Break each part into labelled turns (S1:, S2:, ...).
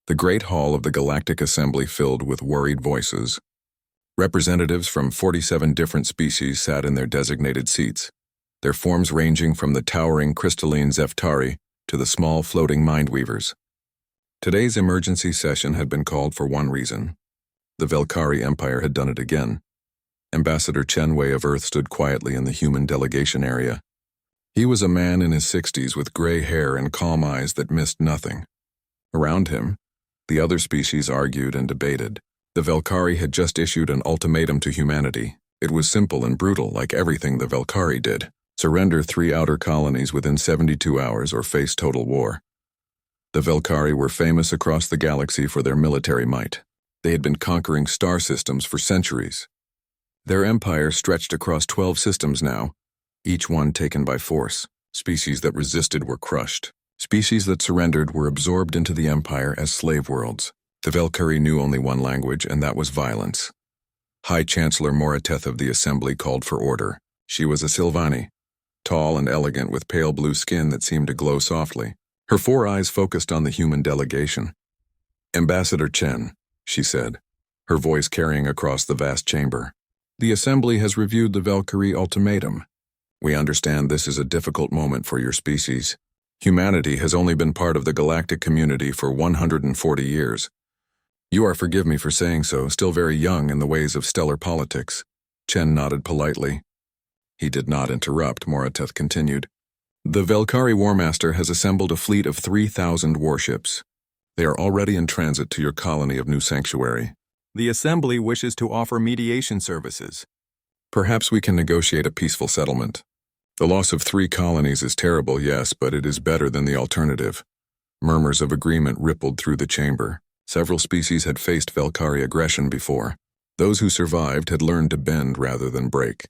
S1: The great hall of the Galactic Assembly filled with worried voices. Representatives from 47 different species sat in their designated seats, their forms ranging from the towering crystalline Zeftari to the small floating mindweavers. Today's emergency session had been called for one reason. The Velkari Empire had done it again. Ambassador Chen Wei of Earth stood quietly in the human delegation area. He was a man in his 60s with gray hair and calm eyes that missed nothing. Around him, the other species argued and debated. The Velkari had just issued an ultimatum to humanity. It was simple and brutal, like everything the Velkari did. Surrender 3 outer colonies within 72 hours or face total war. The Velkari were famous across the galaxy for their military might. They had been conquering star systems for centuries. Their empire stretched across 12 systems now, each one taken by force. Species that resisted were crushed. Species that surrendered were absorbed into the empire as slave worlds. The Velkari knew only one language, and that was violence. High Chancellor Morateth of the Assembly called for order. She was a Sylvani, tall and elegant with pale blue skin that seemed to glow softly. Her 4 eyes focused on the human delegation. "Ambassador Chen," she said, her voice carrying across the vast chamber. "The Assembly has reviewed the Velkari ultimatum. We understand this is a difficult moment for your species. Humanity has only been part of the galactic community for 140 years. You are, forgive me for saying so, still very young in the ways of stellar politics." Chen nodded politely. He did not interrupt, Morateth continued. "The Velkari Warmaster has assembled a fleet of 3,000 warships. They are already in transit to your colony of New Sanctuary. The Assembly wishes to offer mediation services. Perhaps we can negotiate a peaceful settlement. The loss of 3 colonies is terrible, yes, but it is better than the alternative." Murmurs of agreement rippled through the chamber. Several species had faced Velkari aggression before. Those who survived had learned to bend rather than break.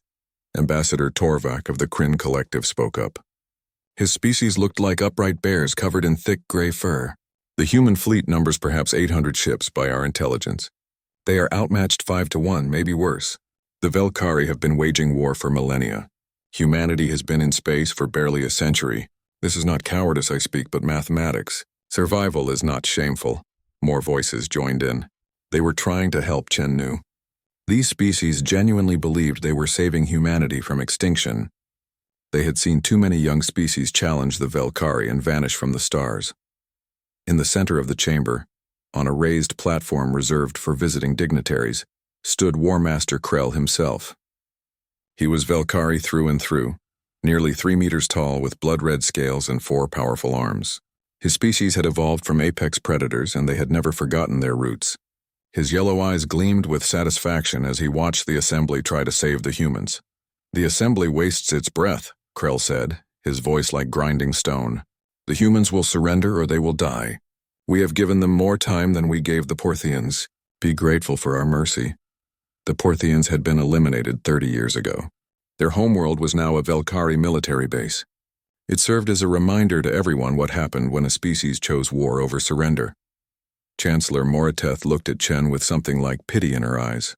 S1: Ambassador Torvak of the Kryn Collective spoke up. His species looked like upright bears covered in thick gray fur. "The human fleet numbers perhaps 800 ships by our intelligence. They are outmatched 5 to 1, maybe worse. The Velkari have been waging war for millennia. Humanity has been in space for barely a century. This is not cowardice I speak, but mathematics. Survival is not shameful." More voices joined in. They were trying to help, Chen knew. These species genuinely believed they were saving humanity from extinction. They had seen too many young species challenge the Velkari and vanish from the stars. In the center of the chamber, on a raised platform reserved for visiting dignitaries, stood Warmaster Krell himself. He was Velkari through and through, nearly 3 meters tall with blood-red scales and 4 powerful arms. His species had evolved from apex predators, and they had never forgotten their roots. His yellow eyes gleamed with satisfaction as he watched the Assembly try to save the humans. "The Assembly wastes its breath," Krell said, his voice like grinding stone. "The humans will surrender or they will die. We have given them more time than we gave the Porthians. Be grateful for our mercy." The Porthians had been eliminated 30 years ago. Their homeworld was now a Velkari military base. It served as a reminder to everyone what happened when a species chose war over surrender. Chancellor Morateth looked at Chen with something like pity in her eyes.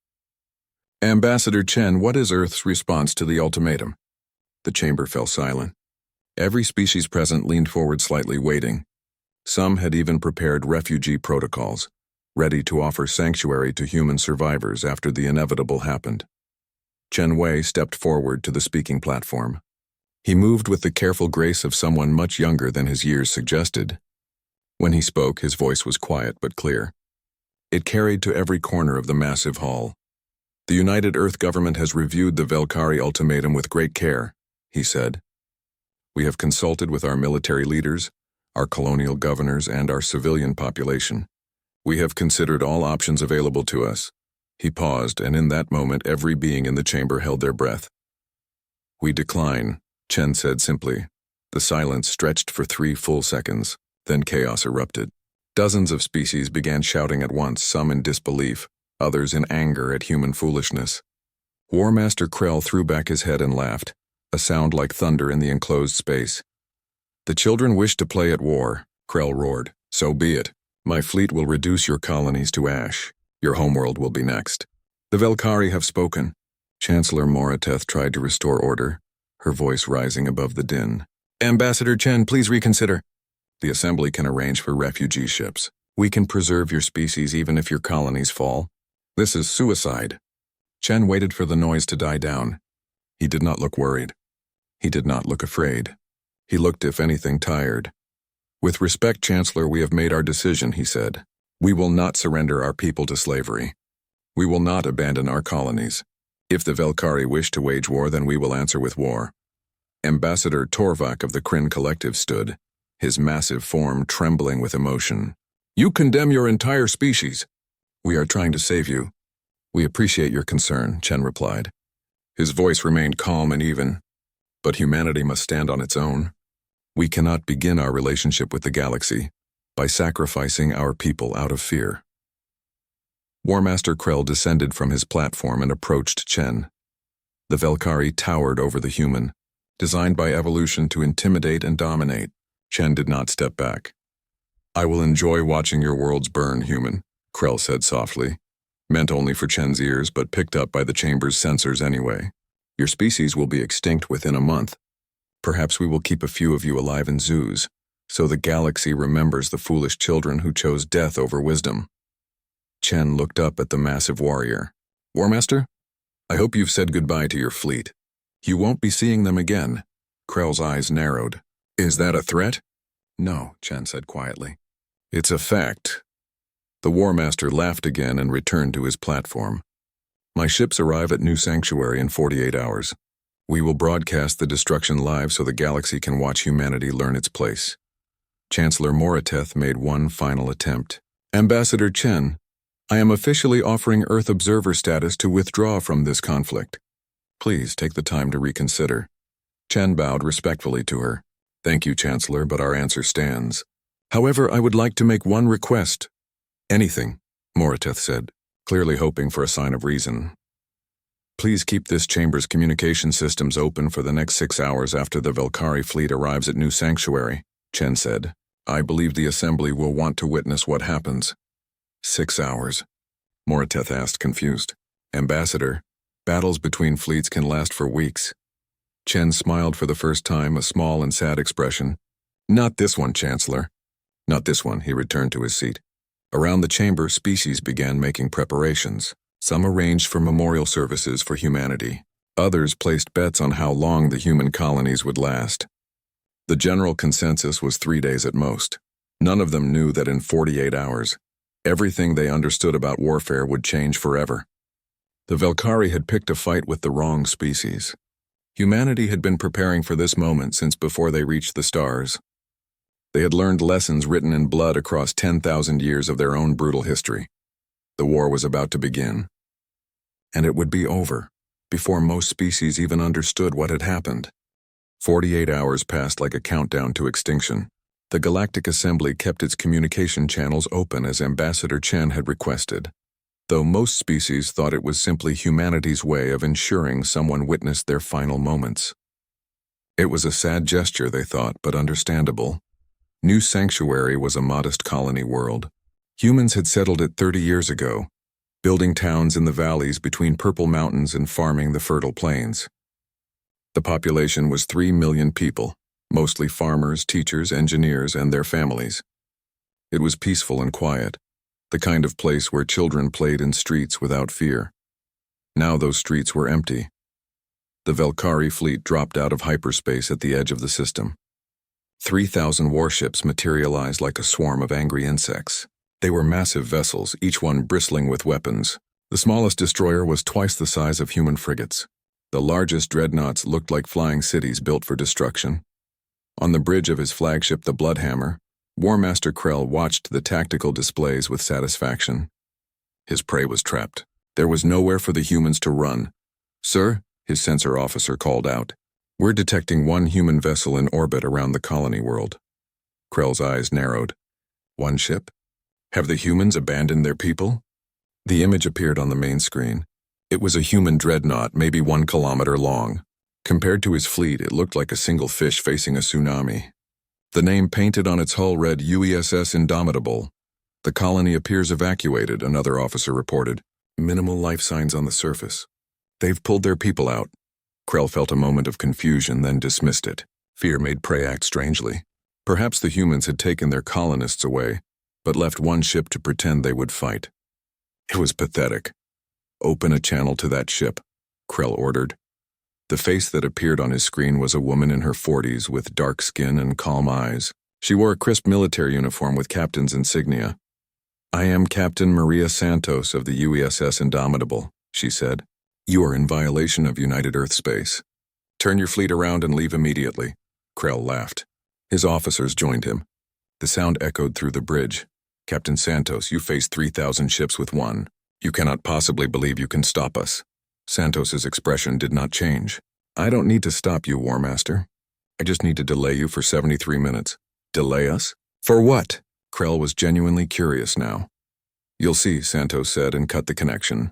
S1: "Ambassador Chen, what is Earth's response to the ultimatum?" The chamber fell silent. Every species present leaned forward slightly, waiting. Some had even prepared refugee protocols, ready to offer sanctuary to human survivors after the inevitable happened. Chen Wei stepped forward to the speaking platform. He moved with the careful grace of someone much younger than his years suggested. When he spoke, his voice was quiet but clear. It carried to every corner of the massive hall. "The United Earth Government has reviewed the Velkari ultimatum with great care," he said. "We have consulted with our military leaders, our colonial governors, and our civilian population. We have considered all options available to us." He paused, and in that moment every being in the chamber held their breath. "We decline," Chen said simply. The silence stretched for 3 full seconds, then chaos erupted. Dozens of species began shouting at once, some in disbelief, others in anger at human foolishness. Warmaster Krell threw back his head and laughed, a sound like thunder in the enclosed space. "The children wish to play at war," Krell roared. "So be it. My fleet will reduce your colonies to ash. Your homeworld will be next. The Velkari have spoken." Chancellor Morateth tried to restore order, her voice rising above the din. "Ambassador Chen, please reconsider. The Assembly can arrange for refugee ships. We can preserve your species even if your colonies fall. This is suicide. Chen waited for the noise to die down. He did not look worried. He did not look afraid. He looked, if anything, tired. With respect, Chancellor, we have made our decision, he said. We will not surrender our people to slavery. We will not abandon our colonies. If the Velkari wish to wage war, then we will answer with war. Ambassador Torvak of the Kryn Collective stood, his massive form trembling with emotion. You condemn your entire species. We are trying to save you. We appreciate your concern, Chen replied. His voice remained calm and even. But humanity must stand on its own. We cannot begin our relationship with the galaxy by sacrificing our people out of fear. War Master Krell descended from his platform and approached Chen. The Velkari towered over the human, designed by evolution to intimidate and dominate. Chen did not step back. I will enjoy watching your worlds burn, human, Krell said softly, meant only for Chen's ears but picked up by the chamber's sensors anyway. Your species will be extinct within a month. Perhaps we will keep a few of you alive in zoos, so the galaxy remembers the foolish children who chose death over wisdom. Chen looked up at the massive warrior. War Master, I hope you've said goodbye to your fleet. You won't be seeing them again. Krell's eyes narrowed. Is that a threat? No, Chen said quietly. It's a fact. The War Master laughed again and returned to his platform. My ships arrive at New Sanctuary in 48 hours. We will broadcast the destruction live so the galaxy can watch humanity learn its place. Chancellor Moriteth made one final attempt. Ambassador Chen, I am officially offering Earth Observer status to withdraw from this conflict. Please take the time to reconsider. Chen bowed respectfully to her. Thank you, Chancellor, but our answer stands. However, I would like to make one request. Anything, Moriteth said, clearly hoping for a sign of reason. Please keep this chamber's communication systems open for the next 6 hours after the Velkari fleet arrives at New Sanctuary, Chen said. I believe the Assembly will want to witness what happens. 6 hours? Moriteth asked, confused. Ambassador, battles between fleets can last for weeks. Chen smiled for the first time, a small and sad expression. Not this one, Chancellor. Not this one, he returned to his seat. Around the chamber, species began making preparations. Some arranged for memorial services for humanity. Others placed bets on how long the human colonies would last. The general consensus was 3 days at most. None of them knew that in 48 hours, everything they understood about warfare would change forever. The Velkari had picked a fight with the wrong species. Humanity had been preparing for this moment since before they reached the stars. They had learned lessons written in blood across 10,000 years of their own brutal history. The war was about to begin. And it would be over, before most species even understood what had happened. 48 hours passed like a countdown to extinction. The Galactic Assembly kept its communication channels open as Ambassador Chen had requested, though most species thought it was simply humanity's way of ensuring someone witnessed their final moments. It was a sad gesture, they thought, but understandable. New Sanctuary was a modest colony world. Humans had settled it 30 years ago, building towns in the valleys between Purple Mountains and farming the fertile plains. The population was 3 million people, mostly farmers, teachers, engineers, and their families. It was peaceful and quiet, the kind of place where children played in streets without fear. Now those streets were empty. The Velkari fleet dropped out of hyperspace at the edge of the system. 3,000 warships materialized like a swarm of angry insects. They were massive vessels, each one bristling with weapons. The smallest destroyer was twice the size of human frigates. The largest dreadnoughts looked like flying cities built for destruction. On the bridge of his flagship, the Bloodhammer, War Master Krell watched the tactical displays with satisfaction. His prey was trapped. There was nowhere for the humans to run. Sir, his sensor officer called out. We're detecting one human vessel in orbit around the colony world. Krell's eyes narrowed. One ship? Have the humans abandoned their people? The image appeared on the main screen. It was a human dreadnought, maybe 1 kilometer long. Compared to his fleet, it looked like a single fish facing a tsunami. The name painted on its hull read UESS Indomitable. The colony appears evacuated, another officer reported. Minimal life signs on the surface. They've pulled their people out. Krell felt a moment of confusion, then dismissed it. Fear made prey act strangely. Perhaps the humans had taken their colonists away, but left one ship to pretend they would fight. It was pathetic. "Open a channel to that ship," Krell ordered. The face that appeared on his screen was a woman in her 40s with dark skin and calm eyes. She wore a crisp military uniform with captain's insignia. "I am Captain Maria Santos of the UESS Indomitable," she said. "You are in violation of United Earth space. Turn your fleet around and leave immediately." Krell laughed. His officers joined him. The sound echoed through the bridge. "Captain Santos, you face 3,000 ships with one. You cannot possibly believe you can stop us." Santos's expression did not change. "I don't need to stop you, War Master. I just need to delay you for 73 minutes. Delay us? For what?" Krell was genuinely curious now. "You'll see," Santos said and cut the connection.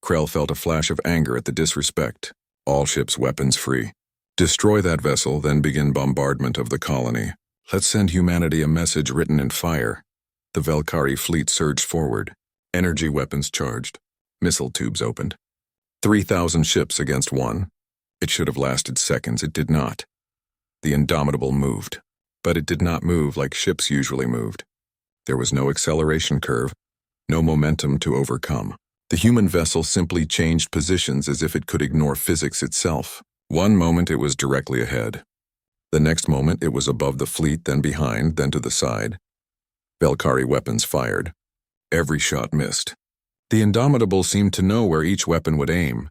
S1: Krell felt a flash of anger at the disrespect. "All ships weapons free. Destroy that vessel, then begin bombardment of the colony. Let's send humanity a message written in fire." The Velkari fleet surged forward. Energy weapons charged. Missile tubes opened. 3,000 ships against one. It should have lasted seconds. It did not. The Indomitable moved. But it did not move like ships usually moved. There was no acceleration curve, no momentum to overcome. The human vessel simply changed positions as if it could ignore physics itself. One moment it was directly ahead. The next moment it was above the fleet, then behind, then to the side. Velkari weapons fired. Every shot missed. The Indomitable seemed to know where each weapon would aim.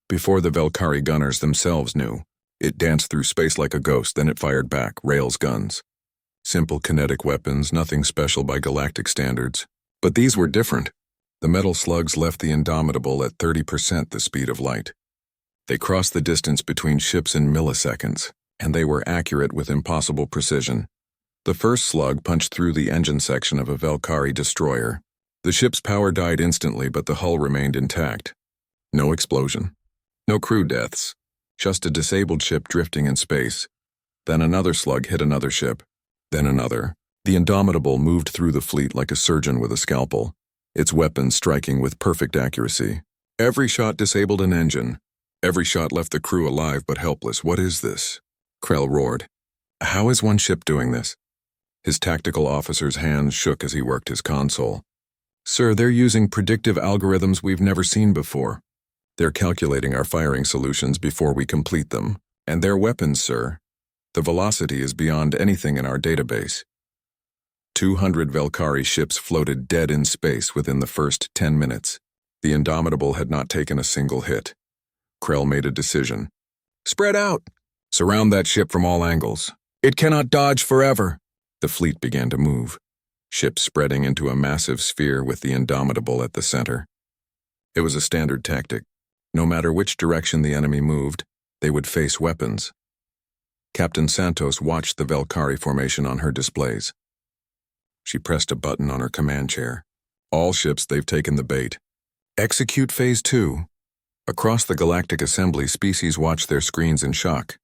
S1: Before the Velkari gunners themselves knew, it danced through space like a ghost, then it fired back, rails guns. Simple kinetic weapons, nothing special by galactic standards. But these were different. The metal slugs left the Indomitable at 30% the speed of light. They crossed the distance between ships in milliseconds, and they were accurate with impossible precision. The first slug punched through the engine section of a Velkari destroyer. The ship's power died instantly, but the hull remained intact. No explosion. No crew deaths. Just a disabled ship drifting in space. Then another slug hit another ship. Then another. The Indomitable moved through the fleet like a surgeon with a scalpel, its weapons striking with perfect accuracy. Every shot disabled an engine. Every shot left the crew alive but helpless. "What is this?" Krell roared. "How is one ship doing this?" His tactical officer's hands shook as he worked his console. "Sir, they're using predictive algorithms we've never seen before. They're calculating our firing solutions before we complete them. And their weapons, sir. The velocity is beyond anything in our database." 200 Velkari ships floated dead in space within the first 10 minutes. The Indomitable had not taken a single hit. Krell made a decision. "Spread out! Surround that ship from all angles. It cannot dodge forever." The fleet began to move, ships spreading into a massive sphere with the Indomitable at the center. It was a standard tactic. No matter which direction the enemy moved, they would face weapons. Captain Santos watched the Velkari formation on her displays. She pressed a button on her command chair. "All ships, they've taken the bait. Execute Phase 2. Across the Galactic Assembly, species watched their screens in shock.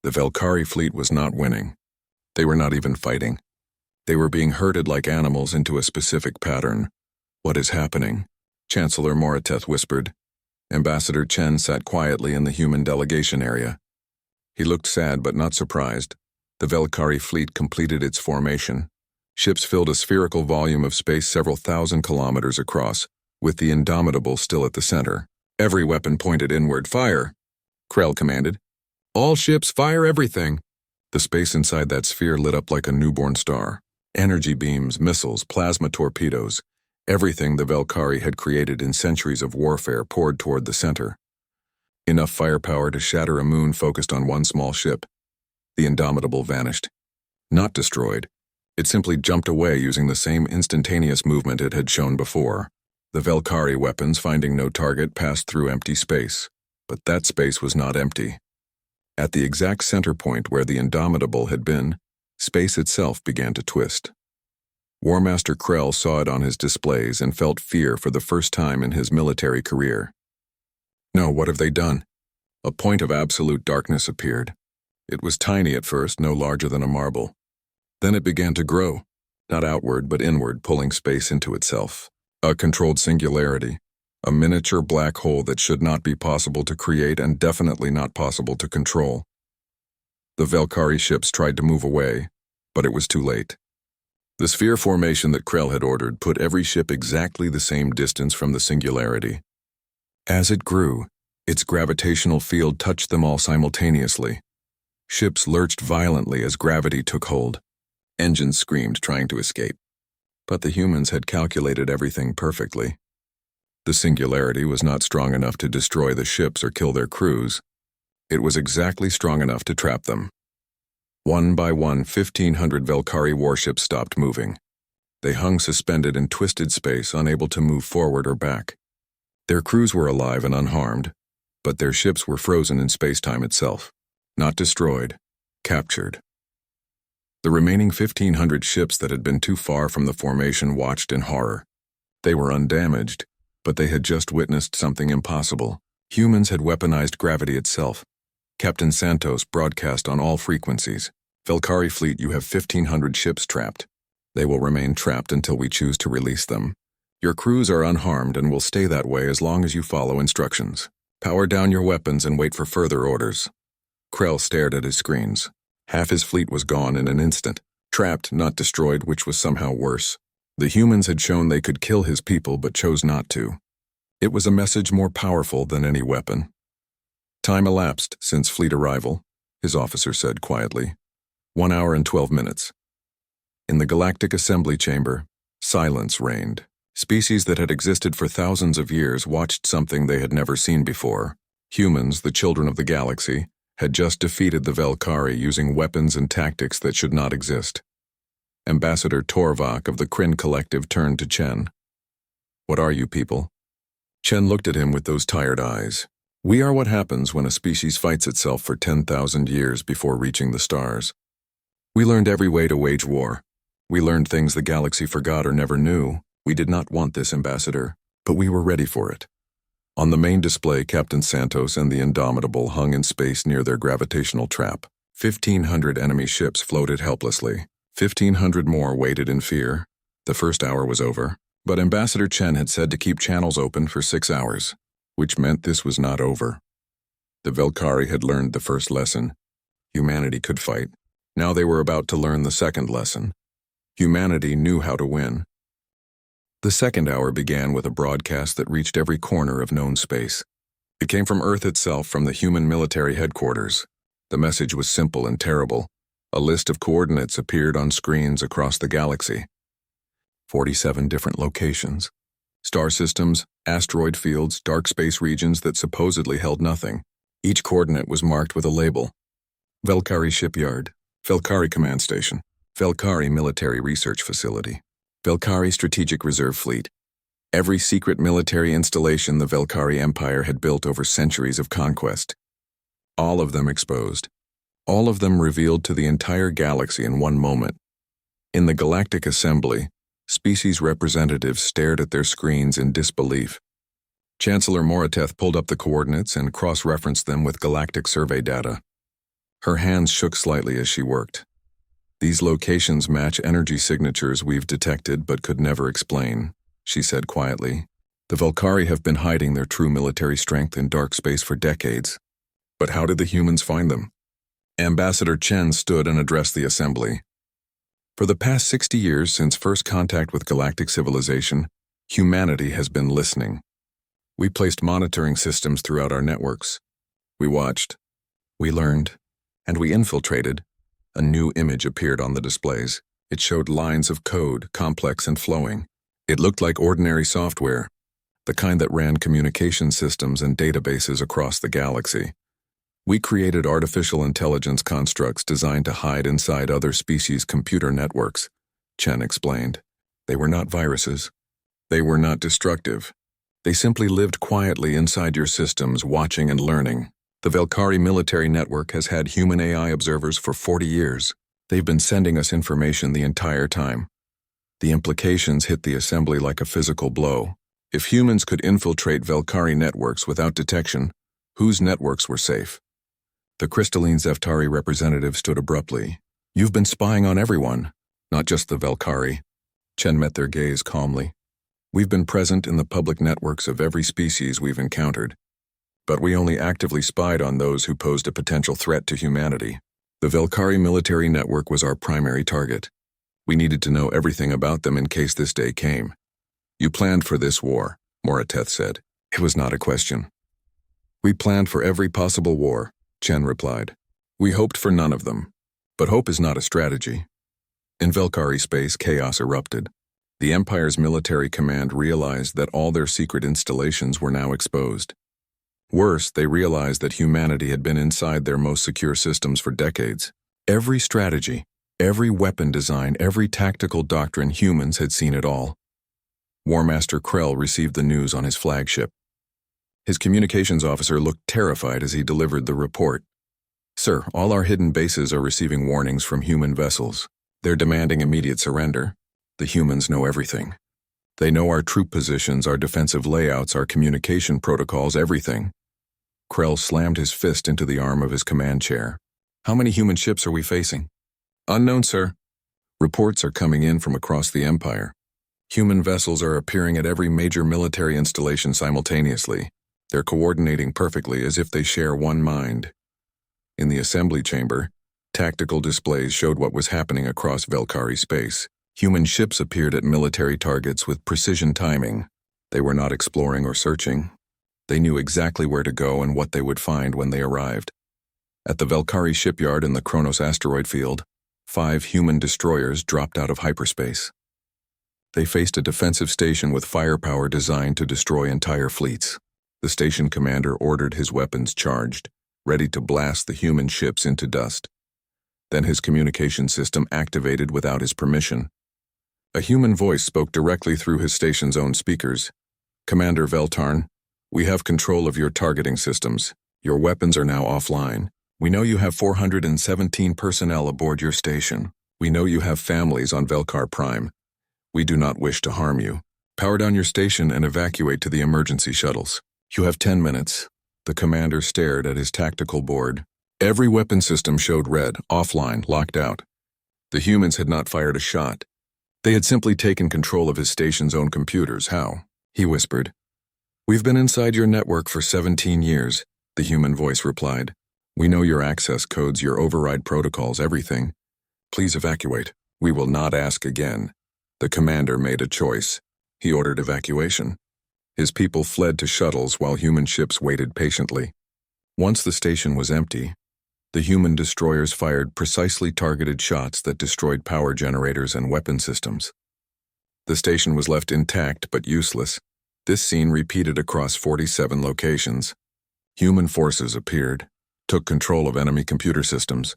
S1: The Velkari fleet was not winning. They were not even fighting. They were being herded like animals into a specific pattern. "What is happening?" Chancellor Moriteth whispered. Ambassador Chen sat quietly in the human delegation area. He looked sad but not surprised. The Velkari fleet completed its formation. Ships filled a spherical volume of space several thousand kilometers across, with the Indomitable still at the center. Every weapon pointed inward. "Fire!" Krell commanded. "All ships, fire everything!" The space inside that sphere lit up like a newborn star. Energy beams, missiles, plasma torpedoes, everything the Velkari had created in centuries of warfare poured toward the center. Enough firepower to shatter a moon focused on one small ship. The Indomitable vanished. Not destroyed. It simply jumped away using the same instantaneous movement it had shown before. The Velkari weapons, finding no target, passed through empty space. But that space was not empty. At the exact center point where the Indomitable had been, space itself began to twist. War Master Krell saw it on his displays and felt fear for the first time in his military career. No, what have they done? A point of absolute darkness appeared. It was tiny at first, no larger than a marble. Then it began to grow, not outward but inward, pulling space into itself. A controlled singularity, a miniature black hole that should not be possible to create and definitely not possible to control. The Velkari ships tried to move away, but it was too late. The sphere formation that Krell had ordered put every ship exactly the same distance from the singularity. As it grew, its gravitational field touched them all simultaneously. Ships lurched violently as gravity took hold. Engines screamed, trying to escape. But the humans had calculated everything perfectly. The singularity was not strong enough to destroy the ships or kill their crews. It was exactly strong enough to trap them. One by one, 1,500 Velkari warships stopped moving. They hung suspended in twisted space, unable to move forward or back. Their crews were alive and unharmed, but their ships were frozen in space-time itself. Not destroyed, captured. The remaining 1,500 ships that had been too far from the formation watched in horror. They were undamaged, but they had just witnessed something impossible. Humans had weaponized gravity itself. Captain Santos broadcast on all frequencies. Velkari fleet, you have 1,500 ships trapped. They will remain trapped until we choose to release them. Your crews are unharmed and will stay that way as long as you follow instructions. Power down your weapons and wait for further orders. Krell stared at his screens. Half his fleet was gone in an instant. Trapped, not destroyed, which was somehow worse. The humans had shown they could kill his people but chose not to. It was a message more powerful than any weapon. Time elapsed since fleet arrival, his officer said quietly. 1 hour and 12 minutes. In the Galactic Assembly Chamber, silence reigned. Species that had existed for thousands of years watched something they had never seen before. Humans, the children of the galaxy, had just defeated the Velkari using weapons and tactics that should not exist. Ambassador Torvak of the Kryn Collective turned to Chen. What are you people? Chen looked at him with those tired eyes. We are what happens when a species fights itself for 10,000 years before reaching the stars. We learned every way to wage war. We learned things the galaxy forgot or never knew. We did not want this, Ambassador, but we were ready for it. On the main display, Captain Santos and the Indomitable hung in space near their gravitational trap. 1,500 enemy ships floated helplessly. 1,500 more waited in fear. The first hour was over, but Ambassador Chen had said to keep channels open for 6 hours, which meant this was not over. The Velkari had learned the first lesson. Humanity could fight. Now they were about to learn the second lesson. Humanity knew how to win. The second hour began with a broadcast that reached every corner of known space. It came from Earth itself, from the human military headquarters. The message was simple and terrible. A list of coordinates appeared on screens across the galaxy. 47 different locations. Star systems, asteroid fields, dark space regions that supposedly held nothing. Each coordinate was marked with a label. Velkari Shipyard, Velkari Command Station, Velkari Military Research Facility, Velkari Strategic Reserve Fleet. Every secret military installation the Velkari Empire had built over centuries of conquest. All of them exposed. All of them revealed to the entire galaxy in one moment. In the Galactic Assembly, species representatives stared at their screens in disbelief. Chancellor Morateth pulled up the coordinates and cross-referenced them with galactic survey data. Her hands shook slightly as she worked. These locations match energy signatures we've detected but could never explain, she said quietly. The Velkari have been hiding their true military strength in dark space for decades. But how did the humans find them? Ambassador Chen stood and addressed the assembly. For the past 60 years since first contact with galactic civilization, humanity has been listening. We placed monitoring systems throughout our networks. We watched, we learned, and we infiltrated. A new image appeared on the displays. It showed lines of code, complex and flowing. It looked like ordinary software, the kind that ran communication systems and databases across the galaxy. We created artificial intelligence constructs designed to hide inside other species' computer networks, Chen explained. They were not viruses. They were not destructive. They simply lived quietly inside your systems, watching and learning. The Velkari military network has had human AI observers for 40 years. They've been sending us information the entire time. The implications hit the assembly like a physical blow. If humans could infiltrate Velkari networks without detection, whose networks were safe? The crystalline Zeftari representative stood abruptly. You've been spying on everyone, not just the Velkari. Chen met their gaze calmly. We've been present in the public networks of every species we've encountered, but we only actively spied on those who posed a potential threat to humanity. The Velkari military network was our primary target. We needed to know everything about them in case this day came. You planned for this war, Morateth said. It was not a question. We planned for every possible war, Chen replied. We hoped for none of them. But hope is not a strategy. In Velkari space, chaos erupted. The Empire's military command realized that all their secret installations were now exposed. Worse, they realized that humanity had been inside their most secure systems for decades. Every strategy, every weapon design, every tactical doctrine, humans had seen it all. War Master Krell received the news on his flagship. His communications officer looked terrified as he delivered the report. Sir, all our hidden bases are receiving warnings from human vessels. They're demanding immediate surrender. The humans know everything. They know our troop positions, our defensive layouts, our communication protocols, everything. Krell slammed his fist into the arm of his command chair. How many human ships are we facing? Unknown, sir. Reports are coming in from across the Empire. Human vessels are appearing at every major military installation simultaneously. They're coordinating perfectly as if they share one mind. In the assembly chamber, tactical displays showed what was happening across Velkari space. Human ships appeared at military targets with precision timing. They were not exploring or searching. They knew exactly where to go and what they would find when they arrived. At the Velkari shipyard in the Kronos asteroid field, 5 human destroyers dropped out of hyperspace. They faced a defensive station with firepower designed to destroy entire fleets. The station commander ordered his weapons charged, ready to blast the human ships into dust. Then his communication system activated without his permission. A human voice spoke directly through his station's own speakers. Commander Veltarn, we have control of your targeting systems. Your weapons are now offline. We know you have 417 personnel aboard your station. We know you have families on Velkar Prime. We do not wish to harm you. Power down your station and evacuate to the emergency shuttles. You have 10 minutes. The commander stared at his tactical board. Every weapon system showed red, offline, locked out. The humans had not fired a shot. They had simply taken control of his station's own computers. How? He whispered. We've been inside your network for 17 years, the human voice replied. We know your access codes, your override protocols, everything. Please evacuate. We will not ask again. The commander made a choice. He ordered evacuation. His people fled to shuttles while human ships waited patiently. Once the station was empty, the human destroyers fired precisely targeted shots that destroyed power generators and weapon systems. The station was left intact but useless. This scene repeated across 47 locations. Human forces appeared, took control of enemy computer systems,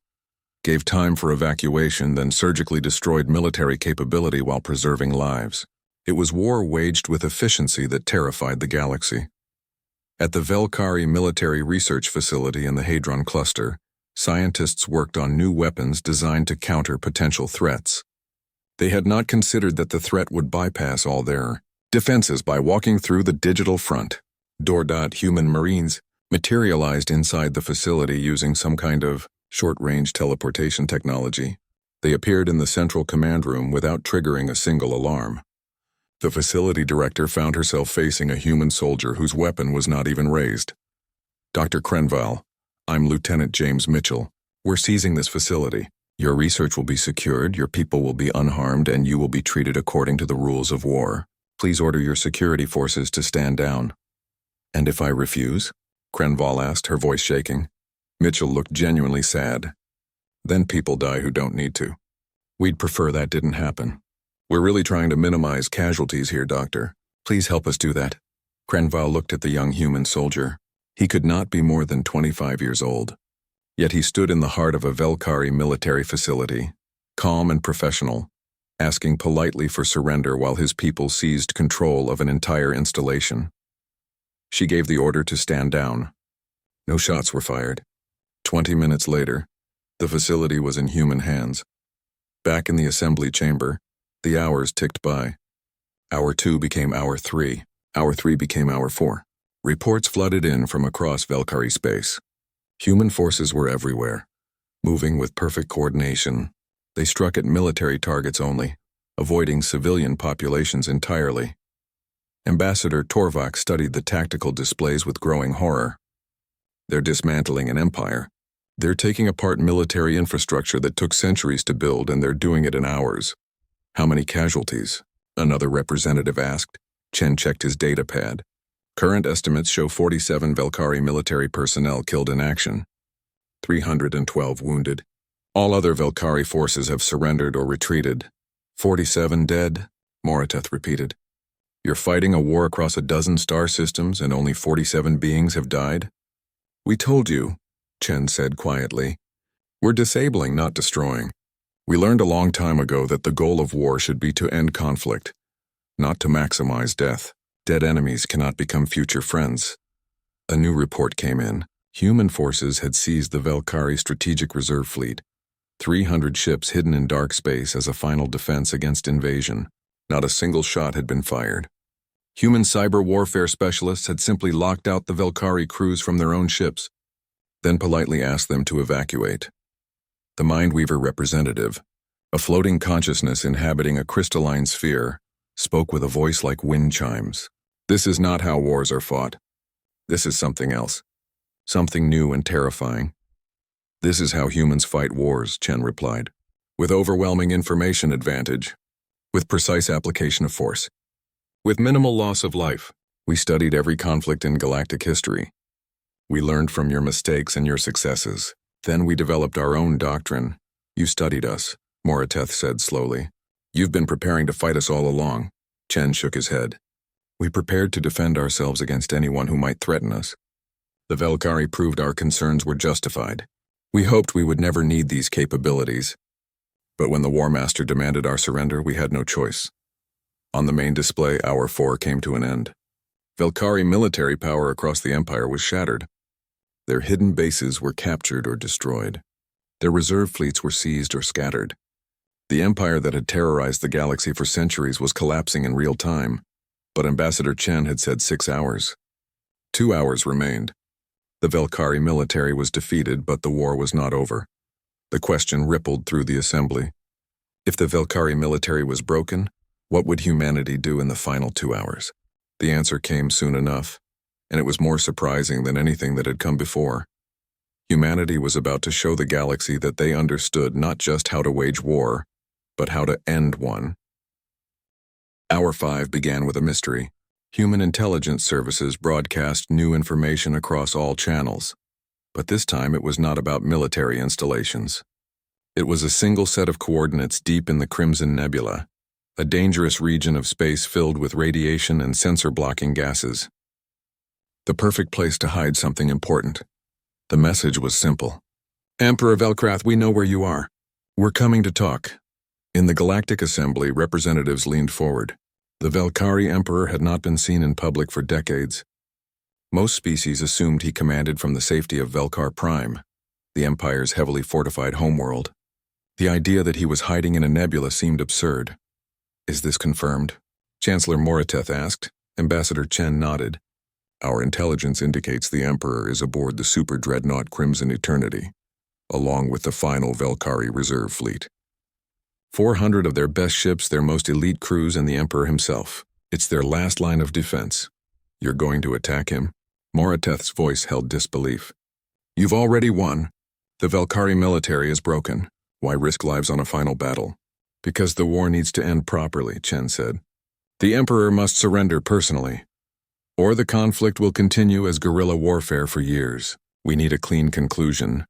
S1: gave time for evacuation, then surgically destroyed military capability while preserving lives. It was war waged with efficiency that terrified the galaxy. At the Velkari Military Research Facility in the Hadron Cluster, scientists worked on new weapons designed to counter potential threats. They had not considered that the threat would bypass all their defenses by walking through the digital front. Human Marines materialized inside the facility using some kind of short-range teleportation technology. They appeared in the central command room without triggering a single alarm. The facility director found herself facing a human soldier whose weapon was not even raised. Dr. Krenval, I'm Lieutenant James Mitchell. We're seizing this facility. Your research will be secured, your people will be unharmed, and you will be treated according to the rules of war. Please order your security forces to stand down. And if I refuse? Krenval asked, her voice shaking. Mitchell looked genuinely sad. Then people die who don't need to. We'd prefer that didn't happen. We're really trying to minimize casualties here, Doctor. Please help us do that. Krenval looked at the young human soldier. He could not be more than 25 years old. Yet he stood in the heart of a Velkari military facility, calm and professional, asking politely for surrender while his people seized control of an entire installation. She gave the order to stand down. No shots were fired. 20 minutes later, the facility was in human hands. Back in the assembly chamber, the hours ticked by. Hour 2 became Hour 3. Hour 3 became Hour 4. Reports flooded in from across Velkari space. Human forces were everywhere, moving with perfect coordination. They struck at military targets only, avoiding civilian populations entirely. Ambassador Torvak studied the tactical displays with growing horror. They're dismantling an empire. They're taking apart military infrastructure that took centuries to build, and they're doing it in hours. How many casualties? Another representative asked. Chen checked his data pad. Current estimates show 47 Velkari military personnel killed in action, 312 wounded. All other Velkari forces have surrendered or retreated. 47 dead, Morateth repeated. You're fighting a war across a dozen star systems and only 47 beings have died? We told you, Chen said quietly. We're disabling, not destroying. We learned a long time ago that the goal of war should be to end conflict, not to maximize death. Dead enemies cannot become future friends. A new report came in. Human forces had seized the Velkari Strategic Reserve Fleet, 300 ships hidden in dark space as a final defense against invasion. Not a single shot had been fired. Human cyber warfare specialists had simply locked out the Velkari crews from their own ships, then politely asked them to evacuate. The Mindweaver representative, a floating consciousness inhabiting a crystalline sphere, spoke with a voice like wind chimes. This is not how wars are fought. This is something else. Something new and terrifying. This is how humans fight wars, Chen replied. With overwhelming information advantage. With precise application of force. With minimal loss of life. We studied every conflict in galactic history. We learned from your mistakes and your successes. Then we developed our own doctrine. You studied us, Morateth said slowly. You've been preparing to fight us all along. Chen shook his head. We prepared to defend ourselves against anyone who might threaten us. The Velkari proved our concerns were justified. We hoped we would never need these capabilities. But when the War Master demanded our surrender, we had no choice. On the main display, Hour 4 came to an end. Velkari military power across the Empire was shattered. Their hidden bases were captured or destroyed. Their reserve fleets were seized or scattered. The empire that had terrorized the galaxy for centuries was collapsing in real time, but Ambassador Chen had said 6 hours. 2 hours remained. The Velkari military was defeated, but the war was not over. The question rippled through the assembly. If the Velkari military was broken, what would humanity do in the final 2 hours? The answer came soon enough, and it was more surprising than anything that had come before. Humanity was about to show the galaxy that they understood not just how to wage war, but how to end one. Hour 5 began with a mystery. Human intelligence services broadcast new information across all channels. But this time it was not about military installations. It was a single set of coordinates deep in the Crimson Nebula, a dangerous region of space filled with radiation and sensor-blocking gases. The perfect place to hide something important. The message was simple. Emperor Velkrath, we know where you are. We're coming to talk. In the Galactic Assembly, representatives leaned forward. The Velkari Emperor had not been seen in public for decades. Most species assumed he commanded from the safety of Velkar Prime, the Empire's heavily fortified homeworld. The idea that he was hiding in a nebula seemed absurd. Is this confirmed? Chancellor Morateth asked. Ambassador Chen nodded. Our intelligence indicates the Emperor is aboard the super dreadnought Crimson Eternity, along with the final Velkari reserve fleet. 400 of their best ships, their most elite crews, and the Emperor himself. It's their last line of defense. You're going to attack him? Morateth's voice held disbelief. You've already won. The Velkari military is broken. Why risk lives on a final battle? Because the war needs to end properly, Chen said. The Emperor must surrender personally, or the conflict will continue as guerrilla warfare for years. We need a clean conclusion.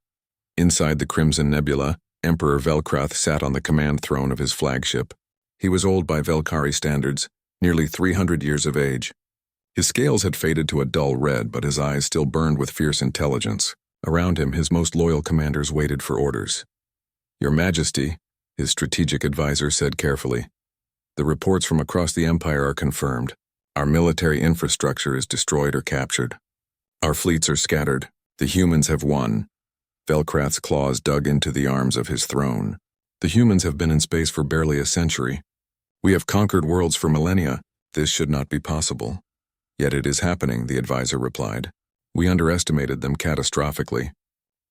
S1: Inside the Crimson Nebula, Emperor Velkrath sat on the command throne of his flagship. He was old by Velkari standards, nearly 300 years of age. His scales had faded to a dull red, but his eyes still burned with fierce intelligence. Around him, his most loyal commanders waited for orders. Your Majesty, his strategic advisor said carefully, the reports from across the Empire are confirmed. Our military infrastructure is destroyed or captured. Our fleets are scattered. The humans have won. Velkrath's claws dug into the arms of his throne. The humans have been in space for barely a century. We have conquered worlds for millennia. This should not be possible. Yet it is happening, the advisor replied. We underestimated them catastrophically.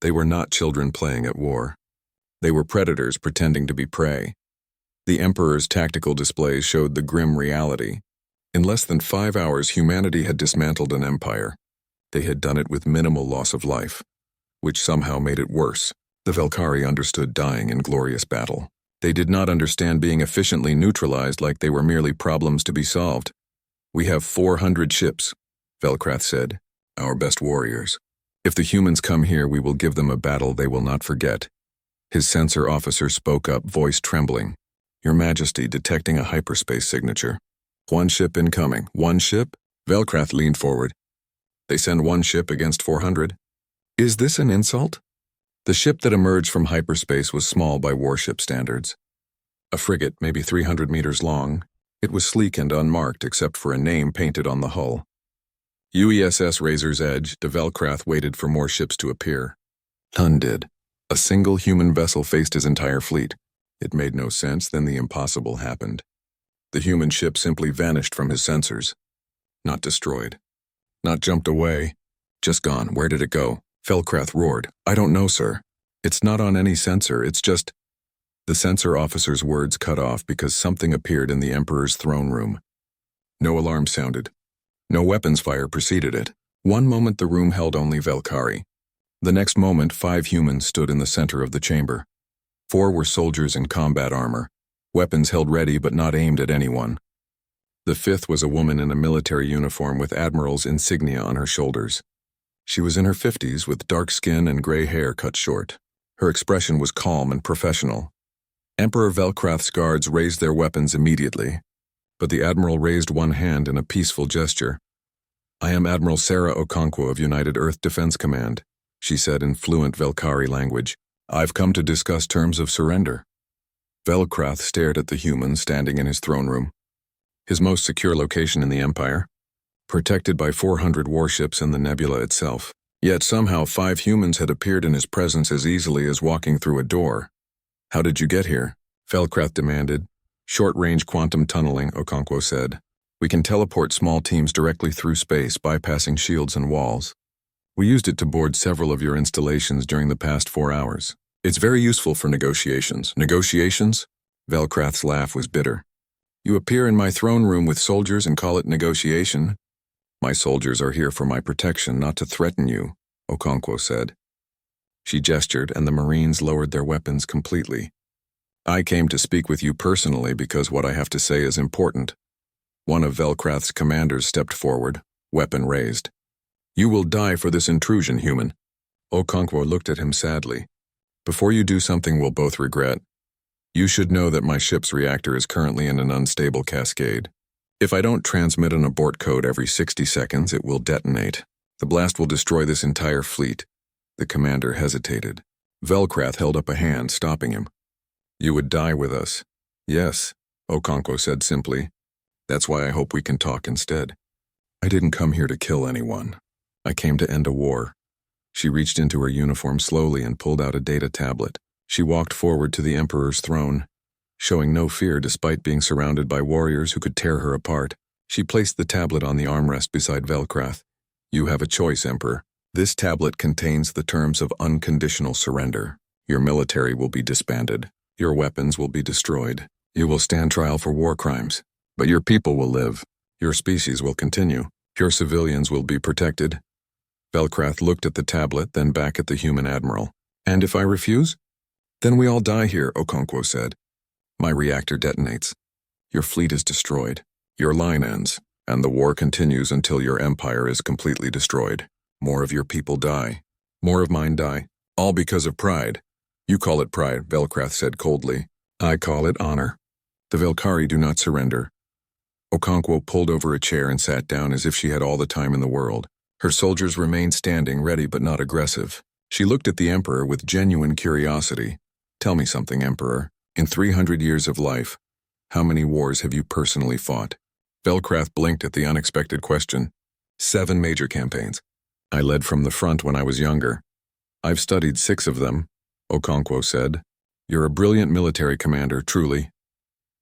S1: They were not children playing at war. They were predators pretending to be prey. The Emperor's tactical displays showed the grim reality. In less than 5 hours, humanity had dismantled an empire. They had done it with minimal loss of life, which somehow made it worse. The Velkari understood dying in glorious battle. They did not understand being efficiently neutralized like they were merely problems to be solved. "We have 400 ships," Velkrath said, "our best warriors. If the humans come here, we will give them a battle they will not forget." His censor officer spoke up, voice trembling. "Your Majesty, detecting a hyperspace signature." "One ship incoming." "One ship?" Velkrath leaned forward. "They send one ship against 400? Is this an insult?" The ship that emerged from hyperspace was small by warship standards. A frigate, maybe 300 meters long. It was sleek and unmarked except for a name painted on the hull. UESS Razor's Edge. De Velkrath waited for more ships to appear. None did. A single human vessel faced his entire fleet. It made no sense, then the impossible happened. The human ship simply vanished from his sensors. Not destroyed. Not jumped away. Just gone. Where did it go? Velkrath roared. "I don't know, sir. It's not on any sensor, it's just—" The censor officer's words cut off because something appeared in the Emperor's throne room. No alarm sounded. No weapons fire preceded it. One moment the room held only Velkari. The next moment 5 humans stood in the center of the chamber. 4 were soldiers in combat armor, weapons held ready but not aimed at anyone. The 5th was a woman in a military uniform with admiral's insignia on her shoulders. She was in her 50s with dark skin and gray hair cut short. Her expression was calm and professional. Emperor Velkrath's guards raised their weapons immediately, but the admiral raised one hand in a peaceful gesture. "I am Admiral Sarah Okonkwo of United Earth Defense Command," she said in fluent Velkari language. "I've come to discuss terms of surrender." Velkrath stared at the human standing in his throne room. His most secure location in the Empire, protected by 400 warships and the nebula itself. Yet somehow 5 humans had appeared in his presence as easily as walking through a door. "How did you get here?" Velkrath demanded. "Short-range quantum tunneling," Okonkwo said. "We can teleport small teams directly through space, bypassing shields and walls. We used it to board several of your installations during the past 4 hours. It's very useful for negotiations." "Negotiations?" Velkrath's laugh was bitter. "You appear in my throne room with soldiers and call it negotiation?" "My soldiers are here for my protection, not to threaten you," Okonkwo said. She gestured, and the Marines lowered their weapons completely. "I came to speak with you personally because what I have to say is important." One of Velkrath's commanders stepped forward, weapon raised. "You will die for this intrusion, human." Okonkwo looked at him sadly. "Before you do something we'll both regret. You should know that my ship's reactor is currently in an unstable cascade. If I don't transmit an abort code every 60 seconds, it will detonate. The blast will destroy this entire fleet." The commander hesitated. Velkrath held up a hand, stopping him. "You would die with us." "Yes," Okonkwo said simply. "That's why I hope we can talk instead. I didn't come here to kill anyone. I came to end a war." She reached into her uniform slowly and pulled out a data tablet. She walked forward to the Emperor's throne, showing no fear despite being surrounded by warriors who could tear her apart. She placed the tablet on the armrest beside Velkrath. "You have a choice, Emperor. This tablet contains the terms of unconditional surrender. Your military will be disbanded. Your weapons will be destroyed. You will stand trial for war crimes. But your people will live. Your species will continue. Your civilians will be protected." Velkrath looked at the tablet, then back at the human admiral. "And if I refuse?" "Then we all die here," Okonkwo said. "My reactor detonates. Your fleet is destroyed. Your line ends, and the war continues until your empire is completely destroyed. More of your people die. More of mine die. All because of pride." "You call it pride," Velkrath said coldly. "I call it honor. The Velkari do not surrender." Okonkwo pulled over a chair and sat down as if she had all the time in the world. Her soldiers remained standing, ready but not aggressive. She looked at the Emperor with genuine curiosity. "Tell me something, Emperor. In 300 years of life, how many wars have you personally fought?" Velkrath blinked at the unexpected question. 7 major campaigns. I led from the front when I was younger. I've studied 6 of them," Okonkwo said. "You're a brilliant military commander, truly.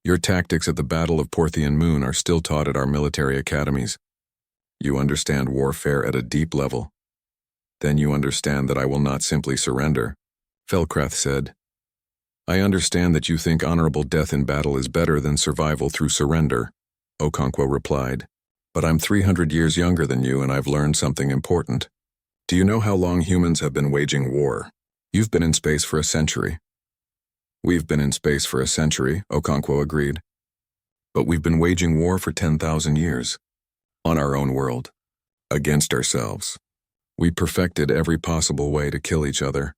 S1: Your tactics at the Battle of Porthian Moon are still taught at our military academies. You understand warfare at a deep level. Then you understand that I will not simply surrender," Velkrath said. "I understand that you think honorable death in battle is better than survival through surrender," Okonkwo replied. "But I'm 300 years younger than you, and I've learned something important. Do you know how long humans have been waging war? You've been in space for a century. We've been in space for a century, Okonkwo agreed. But we've been waging war for 10,000 years. On our own world. Against ourselves. We perfected every possible way to kill each other.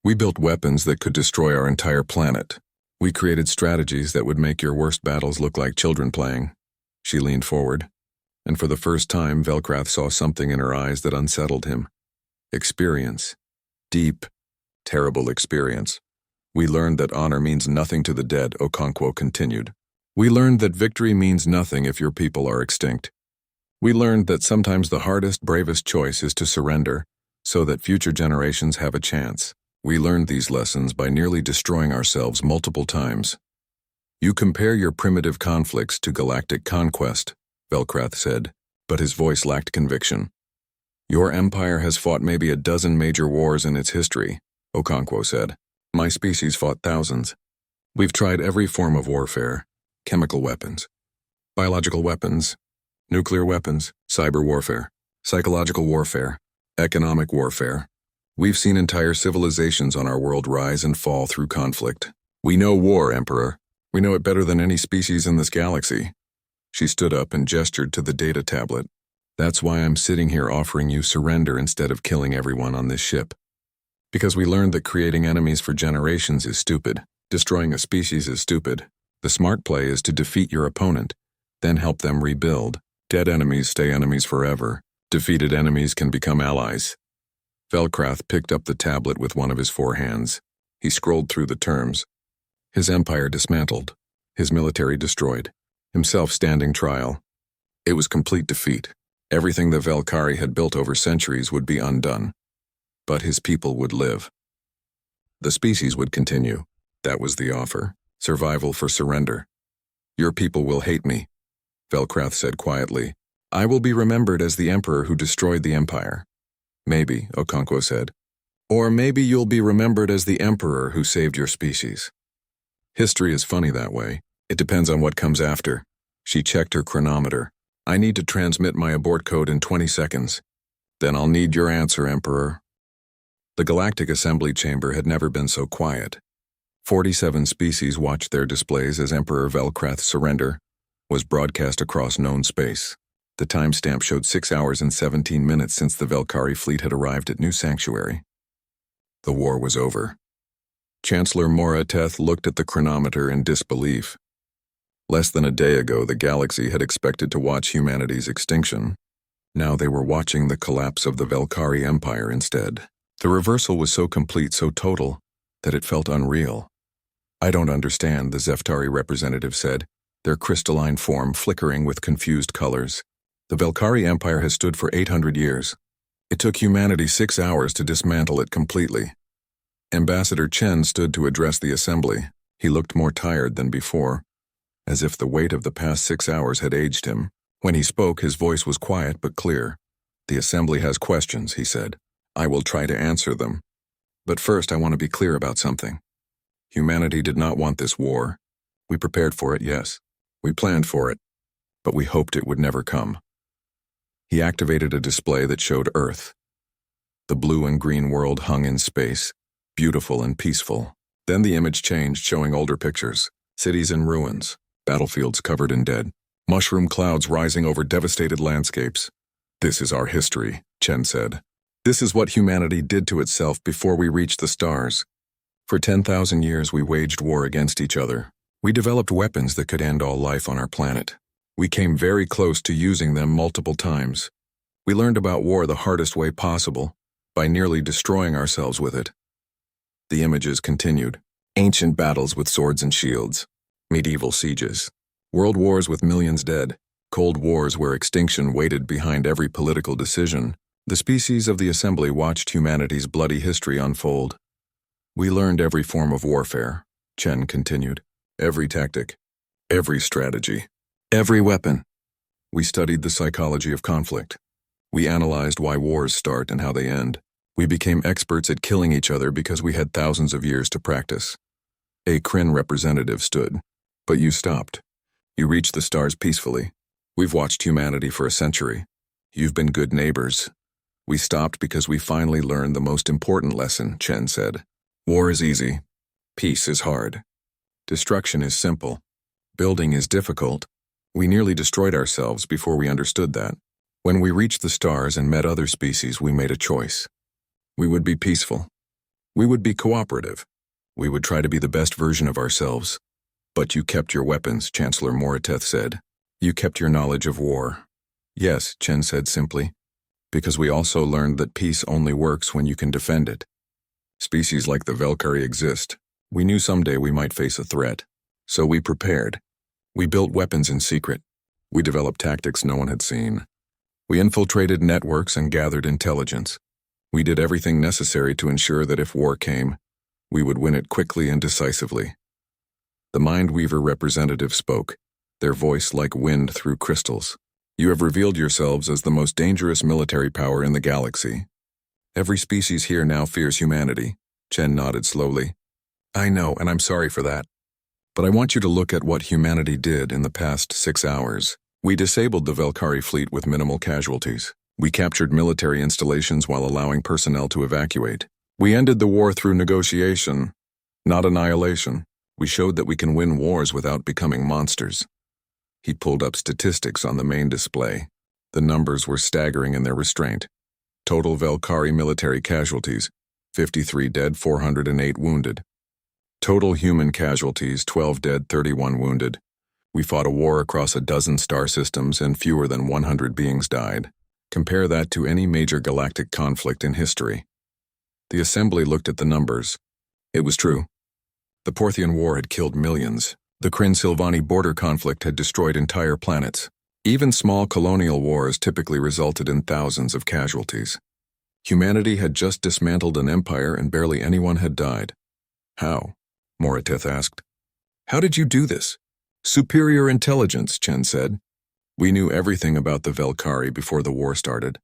S1: We built weapons that could destroy our entire planet. We created strategies that would make your worst battles look like children playing. She leaned forward, and for the first time Velkrath saw something in her eyes that unsettled him. Experience. Deep, terrible experience. We learned that honor means nothing to the dead, Okonkwo continued. We learned that victory means nothing if your people are extinct. We learned that sometimes the hardest, bravest choice is to surrender, so that future generations have a chance. We learned these lessons by nearly destroying ourselves multiple times. You compare your primitive conflicts to galactic conquest, Velkrath said, but his voice lacked conviction. Your empire has fought maybe a dozen major wars in its history, Okonkwo said. My species fought thousands. We've tried every form of warfare, chemical weapons, biological weapons, nuclear weapons, cyber warfare, psychological warfare, economic warfare. We've seen entire civilizations on our world rise and fall through conflict. We know war, Emperor. We know it better than any species in this galaxy. She stood up and gestured to the data tablet. That's why I'm sitting here offering you surrender instead of killing everyone on this ship. Because we learned that creating enemies for generations is stupid. Destroying a species is stupid. The smart play is to defeat your opponent, then help them rebuild. Dead enemies stay enemies forever. Defeated enemies can become allies. Velkrath picked up the tablet with one of his 4 hands. He scrolled through the terms. His empire dismantled. His military destroyed. Himself standing trial. It was complete defeat. Everything the Velkari had built over centuries would be undone. But his people would live. The species would continue. That was the offer. Survival for surrender. Your people will hate me, Velkrath said quietly. I will be remembered as the emperor who destroyed the empire. Maybe, Okonkwo said. Or maybe you'll be remembered as the emperor who saved your species. History is funny that way. It depends on what comes after. She checked her chronometer. I need to transmit my abort code in 20 seconds. Then I'll need your answer, Emperor. The Galactic Assembly Chamber had never been so quiet. 47 species watched their displays as Emperor Velkrath's surrender was broadcast across known space. The timestamp showed 6 hours and 17 minutes since the Velkari fleet had arrived at New Sanctuary. The war was over. Chancellor Morateth looked at the chronometer in disbelief. Less than a day ago, the galaxy had expected to watch humanity's extinction. Now they were watching the collapse of the Velkari Empire instead. The reversal was so complete, so total, that it felt unreal. I don't understand, the Zeftari representative said, their crystalline form flickering with confused colors. The Velkari Empire has stood for 800 years. It took humanity 6 hours to dismantle it completely. Ambassador Chen stood to address the assembly. He looked more tired than before, as if the weight of the past 6 hours had aged him. When he spoke, his voice was quiet but clear. The assembly has questions, he said. I will try to answer them. But first, I want to be clear about something. Humanity did not want this war. We prepared for it, yes. We planned for it, but we hoped it would never come. He activated a display that showed Earth. The blue and green world hung in space, beautiful and peaceful. Then the image changed, showing older pictures. Cities in ruins, battlefields covered in dead, mushroom clouds rising over devastated landscapes. This is our history, Chen said. This is what humanity did to itself before we reached the stars. For 10,000 years we waged war against each other. We developed weapons that could end all life on our planet. We came very close to using them multiple times. We learned about war the hardest way possible, by nearly destroying ourselves with it. The images continued. Ancient battles with swords and shields. Medieval sieges. World wars with millions dead. Cold wars where extinction waited behind every political decision. The species of the assembly watched humanity's bloody history unfold. We learned every form of warfare, Chen continued. Every tactic. Every strategy. Every weapon. We studied the psychology of conflict. We analyzed why wars start and how they end. We became experts at killing each other because we had thousands of years to practice. A Kryn representative stood. But you stopped. You reached the stars peacefully. We've watched humanity for a century. You've been good neighbors. We stopped because we finally learned the most important lesson, Chen said. War is easy. Peace is hard. Destruction is simple. Building is difficult. We nearly destroyed ourselves before we understood that. When we reached the stars and met other species, we made a choice. We would be peaceful. We would be cooperative. We would try to be the best version of ourselves. But you kept your weapons, Chancellor Moriteth said. You kept your knowledge of war. Yes, Chen said simply. Because we also learned that peace only works when you can defend it. Species like the Valkyrie exist. We knew someday we might face a threat. So we prepared. We built weapons in secret. We developed tactics no one had seen. We infiltrated networks and gathered intelligence. We did everything necessary to ensure that if war came, we would win it quickly and decisively. The Mindweaver representative spoke, their voice like wind through crystals. You have revealed yourselves as the most dangerous military power in the galaxy. Every species here now fears humanity. Chen nodded slowly. I know, and I'm sorry for that. But I want you to look at what humanity did in the past 6 hours. We disabled the Valkyrie fleet with minimal casualties. We captured military installations while allowing personnel to evacuate. We ended the war through negotiation, not annihilation. We showed that we can win wars without becoming monsters. He pulled up statistics on the main display. The numbers were staggering in their restraint. Total Valkyrie military casualties, 53 dead, 408 wounded. Total human casualties, 12 dead, 31 wounded. We fought a war across a dozen star systems and fewer than 100 beings died. Compare that to any major galactic conflict in history. The Assembly looked at the numbers. It was true. The Porthian War had killed millions. The Kryn-Sylvani border conflict had destroyed entire planets. Even small colonial wars typically resulted in thousands of casualties. Humanity had just dismantled an empire and barely anyone had died. How? Moriteth asked. How did you do this? Superior intelligence, Chen said. We knew everything about the Valkyrie before the war started.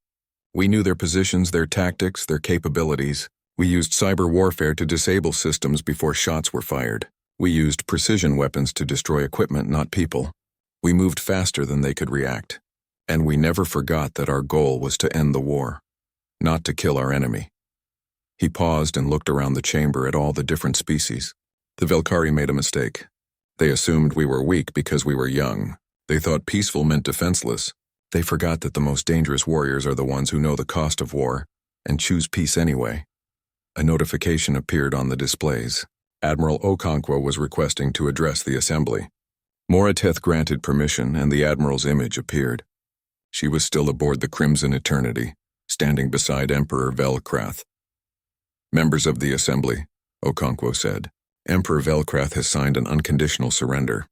S1: We knew their positions, their tactics, their capabilities. We used cyber warfare to disable systems before shots were fired. We used precision weapons to destroy equipment, not people. We moved faster than they could react. And we never forgot that our goal was to end the war, not to kill our enemy. He paused and looked around the chamber at all the different species. The Valkyrie made a mistake. They assumed we were weak because we were young. They thought peaceful meant defenseless. They forgot that the most dangerous warriors are the ones who know the cost of war and choose peace anyway. A notification appeared on the displays. Admiral Okonkwo was requesting to address the Assembly. Moriteth granted permission and the Admiral's image appeared. She was still aboard the Crimson Eternity, standing beside Emperor Velkrath. Members of the Assembly, Okonkwo said. Emperor Velkrath has signed an unconditional surrender.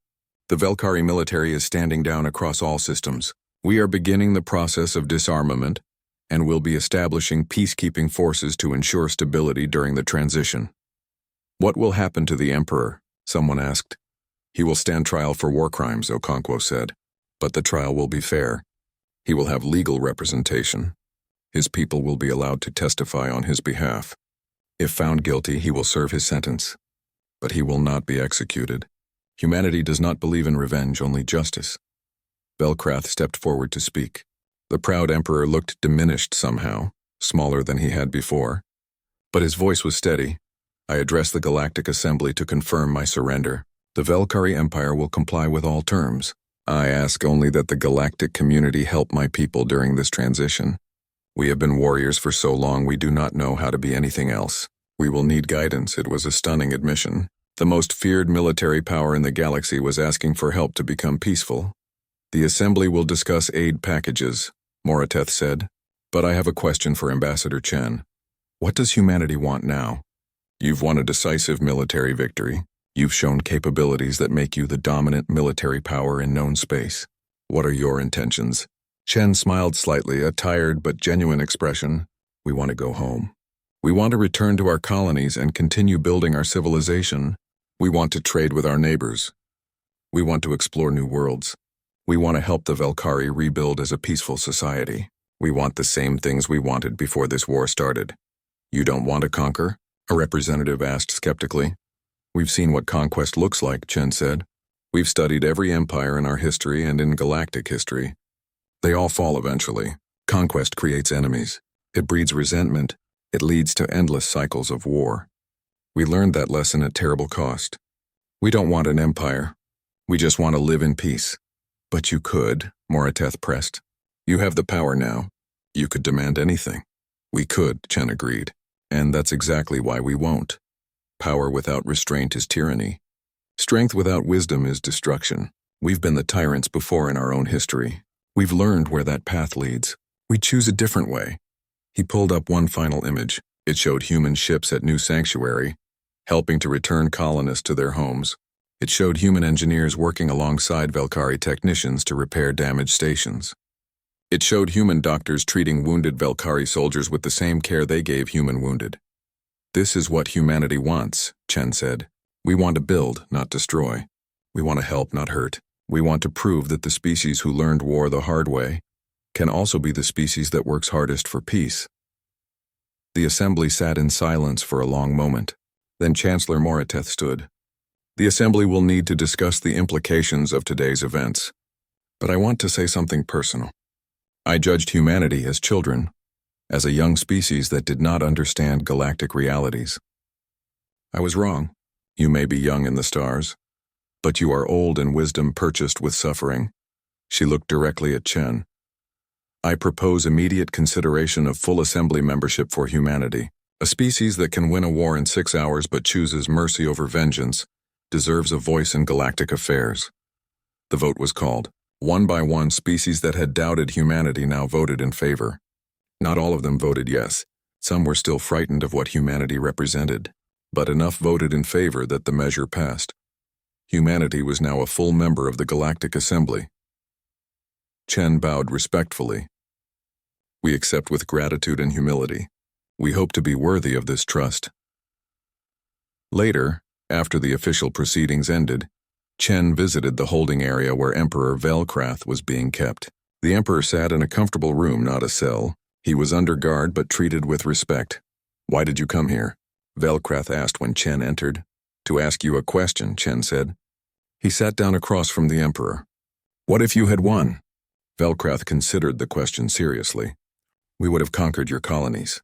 S1: The Valkyrie military is standing down across all systems. We are beginning the process of disarmament and will be establishing peacekeeping forces to ensure stability during the transition. What will happen to the Emperor? Someone asked. He will stand trial for war crimes, Okonkwo said. But the trial will be fair. He will have legal representation. His people will be allowed to testify on his behalf. If found guilty, he will serve his sentence. But he will not be executed. Humanity does not believe in revenge, only justice. Velkrath stepped forward to speak. The proud emperor looked diminished somehow, smaller than he had before. But his voice was steady. I address the Galactic Assembly to confirm my surrender. The Valkyrie Empire will comply with all terms. I ask only that the galactic community help my people during this transition. We have been warriors for so long we do not know how to be anything else. We will need guidance. It was a stunning admission. The most feared military power in the galaxy was asking for help to become peaceful. The Assembly will discuss aid packages, Moriteth said. But I have a question for Ambassador Chen. What does humanity want now? You've won a decisive military victory. You've shown capabilities that make you the dominant military power in known space. What are your intentions? Chen smiled slightly, a tired but genuine expression. We want to go home. We want to return to our colonies and continue building our civilization. We want to trade with our neighbors. We want to explore new worlds. We want to help the Valkyrie rebuild as a peaceful society. We want the same things we wanted before this war started. You don't want to conquer? A representative asked skeptically. We've seen what conquest looks like, Chen said. We've studied every empire in our history and in galactic history. They all fall eventually. Conquest creates enemies. It breeds resentment. It leads to endless cycles of war. We learned that lesson at terrible cost. We don't want an empire. We just want to live in peace. But you could, Moriteth pressed. You have the power now. You could demand anything. We could, Chen agreed. And that's exactly why we won't. Power without restraint is tyranny. Strength without wisdom is destruction. We've been the tyrants before in our own history. We've learned where that path leads. We choose a different way. He pulled up one final image. It showed human ships at New Sanctuary, helping to return colonists to their homes. It showed human engineers working alongside Velkari technicians to repair damaged stations. It showed human doctors treating wounded Velkari soldiers with the same care they gave human wounded. This is what humanity wants, Chen said. We want to build, not destroy. We want to help, not hurt. We want to prove that the species who learned war the hard way can also be the species that works hardest for peace. The assembly sat in silence for a long moment. Then Chancellor Moriteth stood. The assembly will need to discuss the implications of today's events. But I want to say something personal. I judged humanity as children, as a young species that did not understand galactic realities. I was wrong. You may be young in the stars, but you are old in wisdom purchased with suffering. She looked directly at Chen. I propose immediate consideration of full assembly membership for humanity. A species that can win a war in 6 hours but chooses mercy over vengeance deserves a voice in galactic affairs. The vote was called. One by one, species that had doubted humanity now voted in favor. Not all of them voted yes. Some were still frightened of what humanity represented, but enough voted in favor that the measure passed. Humanity was now a full member of the Galactic Assembly. Chen bowed respectfully. We accept with gratitude and humility. We hope to be worthy of this trust. Later, after the official proceedings ended, Chen visited the holding area where Emperor Velkrath was being kept. The Emperor sat in a comfortable room, not a cell. He was under guard but treated with respect. Why did you come here? Velkrath asked when Chen entered. To ask you a question, Chen said. He sat down across from the Emperor. What if you had won? Velkrath considered the question seriously. We would have conquered your colonies.